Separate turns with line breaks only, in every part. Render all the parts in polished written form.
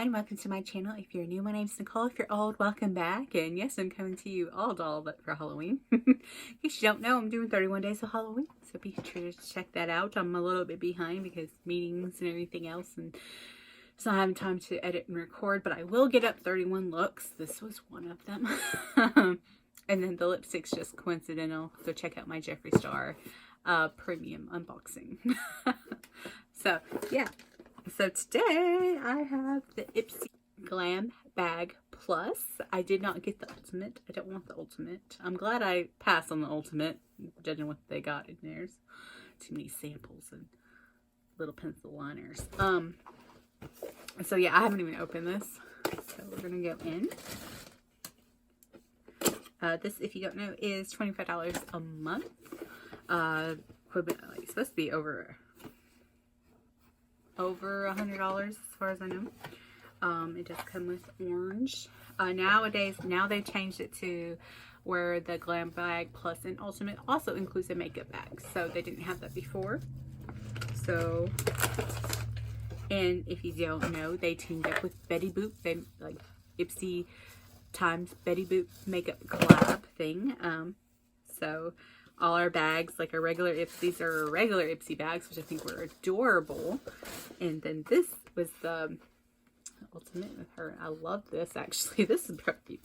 Welcome to my channel. If you're new, my name's Nicole. If you're old, welcome back. And yes, I'm coming to you all doll but for Halloween. In case you don't know, I'm doing 31 days of Halloween, so be sure to check that out. I'm a little bit behind because meetings and everything else, and so I having time to edit and record, but I will get up 31 looks. This was one of them. And then the lipstick's just coincidental, so check out my Jeffree Star premium unboxing. So yeah. So today I have the Ipsy Glam Bag Plus. I did not get the Ultimate. I don't want the Ultimate. I'm glad I passed on the Ultimate, judging what they got in there. Too many samples and little pencil liners. So yeah, I haven't even opened this. So we're gonna go in. This, if you don't know, is $25 a month. Equivalent, like, it's supposed to be over $100 as far as I know. It does come with orange. Nowadays, now they've changed it to where the Glam Bag Plus and Ultimate also includes a makeup bag. So they didn't have that before. So, and if you don't know, they teamed up with Betty Boop. They like Ipsy times Betty Boop makeup collab thing. So all our bags, like our regular Ipsies, are regular Ipsy bags, which I think were adorable. And then this was the Ultimate with her. I love this, actually. This is pretty.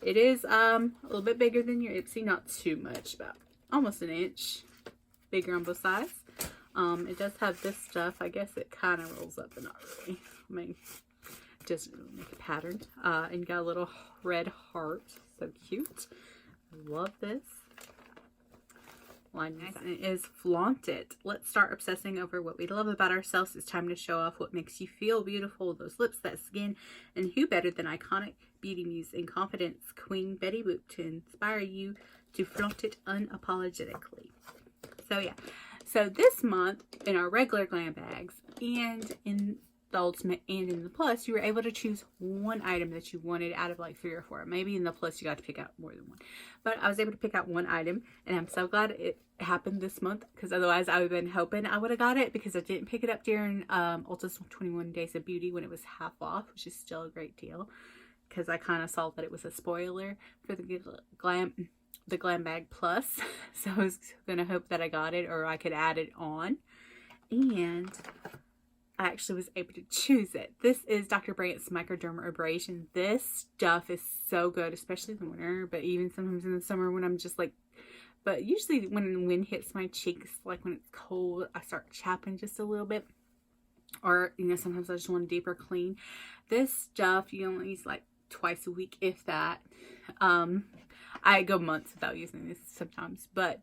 It is a little bit bigger than your Ipsy, not too much, about almost an inch bigger on both sides. It does have this stuff. I guess it kind of rolls up, but not really. I mean, it doesn't really make a pattern. And got a little red heart. So cute. I love this. Line is flaunt it. Let's start obsessing over what we love about ourselves. It's time to show off what makes you feel beautiful. Those lips, that skin, and who better than iconic beauty muse and confidence queen Betty Boop to inspire you to flaunt it unapologetically. So yeah, so this month in our regular glam bags and in the Ultimate and in the Plus, you were able to choose one item that you wanted out of like 3 or 4. Maybe in the Plus you got to pick out more than one, but I was able to pick out one item, and I'm so glad it happened this month, because otherwise I would have been hoping I would have got it, because I didn't pick it up during Ulta's 21 Days of Beauty when it was half off, which is still a great deal, because I kind of saw that it was a spoiler for the Glam Bag Plus. So I was gonna hope that I got it, or I could add it on, and I actually was able to choose it. This is Dr. Brandt's Microdermabrasion. This stuff is so good, especially in the winter, but even sometimes in the summer when I'm just like, but usually when the wind hits my cheeks, like when it's cold, I start chapping just a little bit. Or, you know, sometimes I just want a deeper clean. This stuff you only use like twice a week, if that. I go months without using this sometimes, but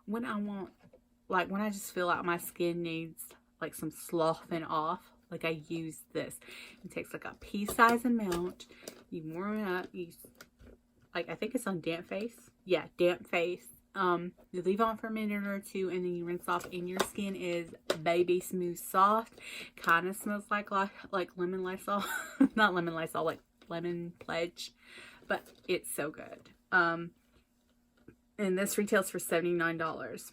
when I want, like when I just feel like my skin needs like some sloughing off, like I use this. It takes like a pea-sized amount. You warm it up. You, like, I think it's on damp face. Yeah, damp face. You leave on for a minute or two, and then you rinse off, and your skin is baby smooth, soft. Kind of smells like lemon Lysol. Not lemon Lysol, like lemon pledge. But it's so good. And this retails for $79.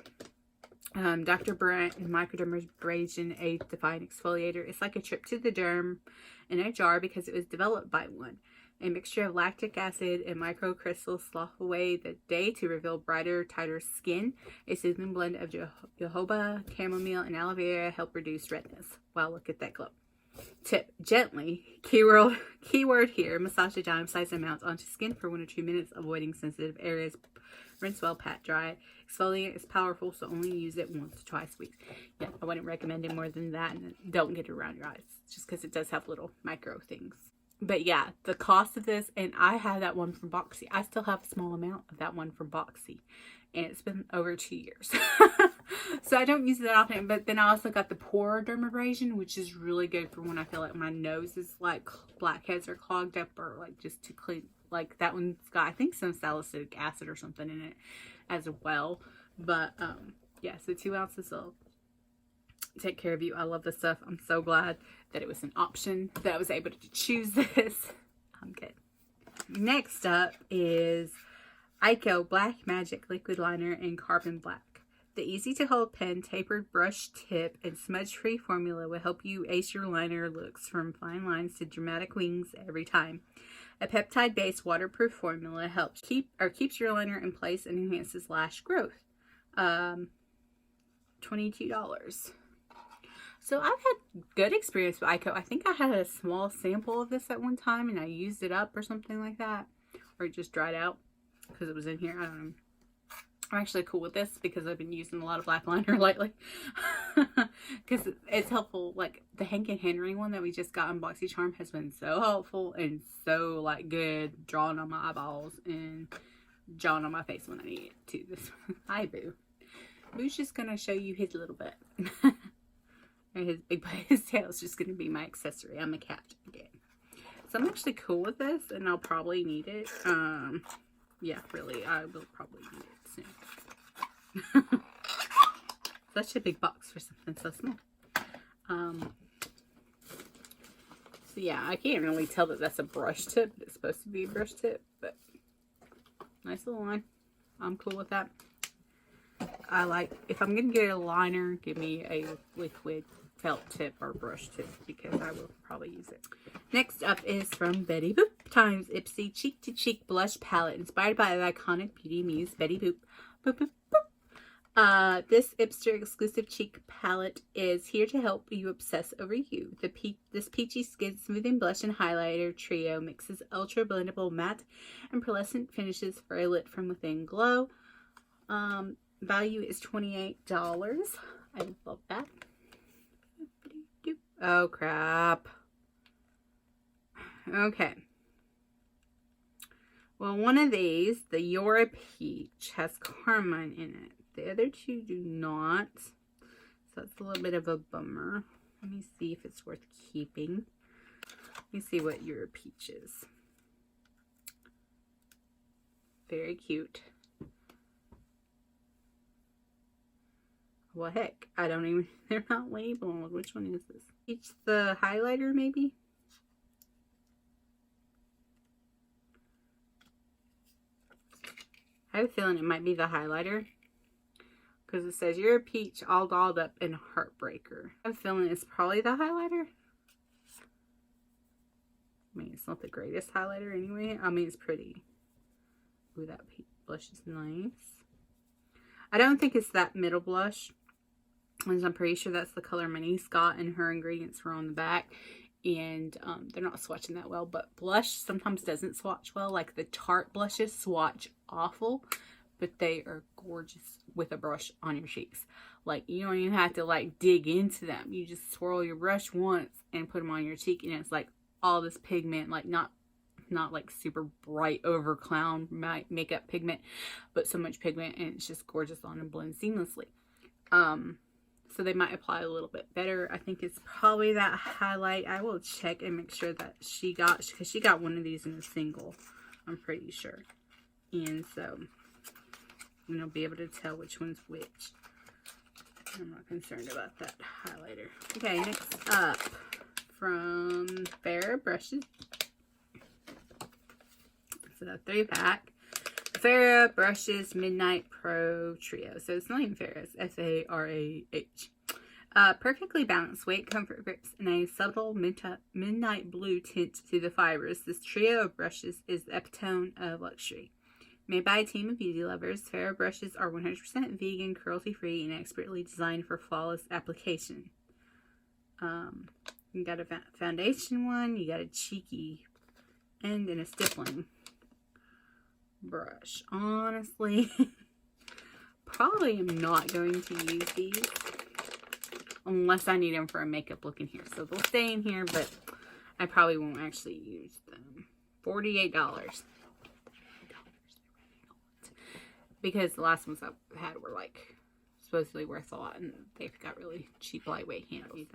Dr. Brandt and Microdermabrasion Age-Defying Exfoliator. It's like a trip to the derm in a jar because it was developed by one. A mixture of lactic acid and microcrystals slough away the day to reveal brighter, tighter skin. A soothing blend of jojoba, chamomile, and aloe vera help reduce redness. Wow, look at that glow. Tip: gently, keyword here, massage a dime-sized amount onto skin for 1 or 2 minutes, avoiding sensitive areas. Rinse well, pat dry. Exfoliant is powerful, so only use it once or twice a week. Yeah, I wouldn't recommend it more than that, and don't get it around your eyes, just because it does have little micro things. But yeah, the cost of this, and I have that one from Boxy. I still have a small amount of that one from Boxy, and it's been over 2 years. So I don't use it that often, but then I also got the pore dermabrasion, which is really good for when I feel like my nose is like blackheads are clogged up, or like just to clean. Like that one's got, I think, some salicylic acid or something in it as well. But yeah, so 2 ounces will take care of you. I love this stuff. I'm so glad that it was an option, that I was able to choose this. I'm good. Next up is Ico Black Magic Liquid Liner in Carbon Black. The easy-to-hold pen, tapered brush tip, and smudge-free formula will help you ace your liner looks from fine lines to dramatic wings every time. A peptide-based waterproof formula keeps your liner in place and enhances lash growth. $22. So I've had good experience with Ico. I think I had a small sample of this at one time and I used it up or something like that. Or it just dried out because it was in here. I don't know. I'm actually cool with this because I've been using a lot of black liner lately. Because it's helpful. Like the Hank and Henry one that we just got on BoxyCharm has been so helpful and so like good drawing on my eyeballs and drawing on my face when I need it too. This one. Hi Boo. Boo's just going to show you his little butt. And his big butt, his tail is just going to be my accessory. I'm a cat again. So I'm actually cool with this and I'll probably need it. Yeah, really, I will probably need it soon. Such a big box for something so small. So yeah, I can't really tell that that's a brush tip. It's supposed to be a brush tip, but nice little line. I'm cool with that. I like, if I'm going to get a liner, give me a liquid felt tip or brush tip because I will probably use it. Next up is from Betty Boop times Ipsy Cheek to Cheek Blush Palette, inspired by the iconic beauty muse Betty Boop. Boop, boop, boop. This Ipster exclusive cheek palette is here to help you obsess over you. This peachy skin smoothing blush and highlighter trio mixes ultra blendable matte and pearlescent finishes for a lit from within glow. Value is $28. I love that. Oh crap. Okay. Well, one of these, the Yora Peach, has carmine in it. The other two do not. So that's a little bit of a bummer. Let me see if it's worth keeping. Let me see what Yora Peach is. Very cute. Well, heck, I don't even, they're not labeled. Which one is this? Peach the highlighter, maybe? I have a feeling it might be the highlighter. Because it says, you're a peach all dolled up in Heartbreaker. I have a feeling it's probably the highlighter. I mean, it's not the greatest highlighter anyway. I mean, it's pretty. Ooh, that blush is nice. I don't think it's that middle blush. I'm pretty sure that's the color my niece got, and her ingredients were on the back. And they're not swatching that well, but blush sometimes doesn't swatch well. Like the Tarte blushes swatch awful, but they are gorgeous with a brush on your cheeks. Like you don't even have to like dig into them. You just swirl your brush once and put them on your cheek, and it's like all this pigment, like not like super bright over clown makeup pigment, but so much pigment, and it's just gorgeous on and blends seamlessly. So they might apply a little bit better. I think it's probably that highlight. I will check and make sure that she got, because she got one of these in a single, I'm pretty sure. And so, you know, be able to tell which one's which. I'm not concerned about that highlighter. Okay, next up, from Farrah Brushes. So a 3-pack. Farrah Brushes Midnight Pro Trio. So it's not even Farrah, it's F-A-R-A-H. Perfectly balanced weight, comfort grips, and a subtle midnight blue tint to the fibers. This trio of brushes is the epitome of luxury. Made by a team of beauty lovers, Farrah brushes are 100% vegan, cruelty-free, and expertly designed for flawless application. You got a foundation one, you got a cheeky end, and a stippling brush. Honestly, probably am not going to use these unless I need them for a makeup look in here. So they'll stay in here, but I probably won't actually use them. $48. Because the last ones I've had were like supposedly worth a lot, and they've got really cheap, lightweight handles.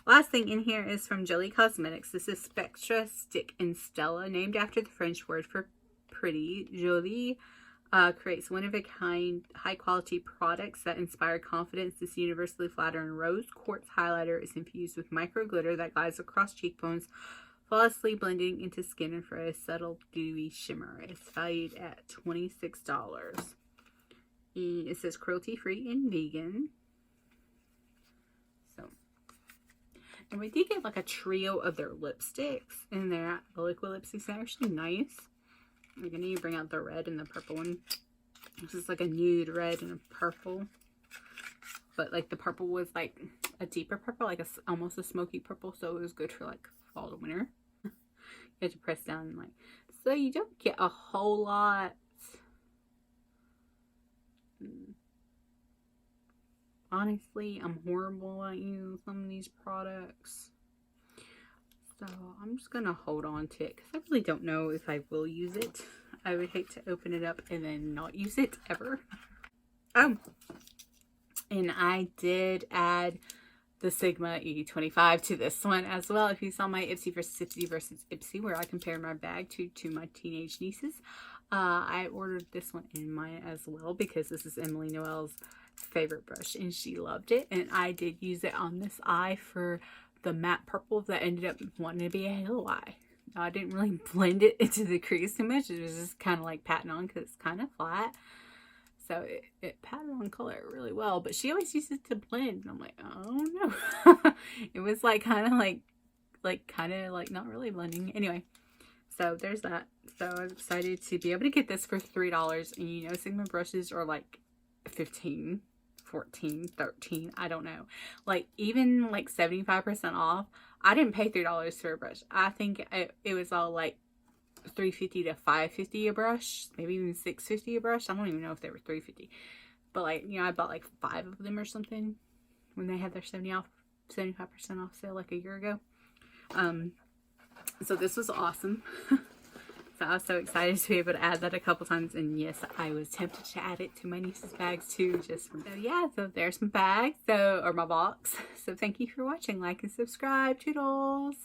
Last thing in here is from Jelly Cosmetics. This is Spectra Stick and Stella, named after the French word for pretty. Jolie creates one-of-a-kind, high-quality products that inspire confidence. This universally flattering rose quartz highlighter is infused with micro glitter that glides across cheekbones, flawlessly blending into skin and for a subtle, dewy shimmer. It's valued at $26. And it says cruelty-free and vegan. So, and we did get like a trio of their lipsticks in there. The liquid lipsticks are actually nice. I'm going to need to bring out the red and the purple one. This is like a nude red and a purple. But like the purple was like a deeper purple, like almost a smoky purple. So it was good for like fall to winter. You have to press down and like, so you don't get a whole lot. Honestly, I'm horrible at using some of these products. So I'm just going to hold on to it because I really don't know if I will use it. I would hate to open it up and then not use it ever. Oh, and I did add the Sigma E25 to this one as well. If you saw my Ipsy versus Ipsy, where I compared my bag to my teenage nieces, I ordered this one in mine as well because this is Emily Noel's favorite brush and she loved it. And I did use it on this eye for the matte purple that ended up wanting to be a halo eye. I didn't really blend it into the crease too much. It was just kind of like patting on because it's kind of flat. So it patted on color really well. But she always uses it to blend. And I'm like, oh no. It was like kind of like not really blending. Anyway, so there's that. So I'm excited to be able to get this for $3. And you know, Sigma brushes are like 15, 14, 13, I don't know, like even like 75% off. I didn't pay $3 for a brush. I think it was all like $3.50 to $5.50 a brush, maybe even $6.50 a brush. I don't even know if they were $3.50, but like, you know, I bought like 5 of them or something when they had their 75% off sale like a year ago. So this was awesome. So I was so excited to be able to add that a couple times. And yes, I was tempted to add it to my niece's bags too. So yeah, so there's my bag, or my box. So thank you for watching. Like and subscribe. Toodles.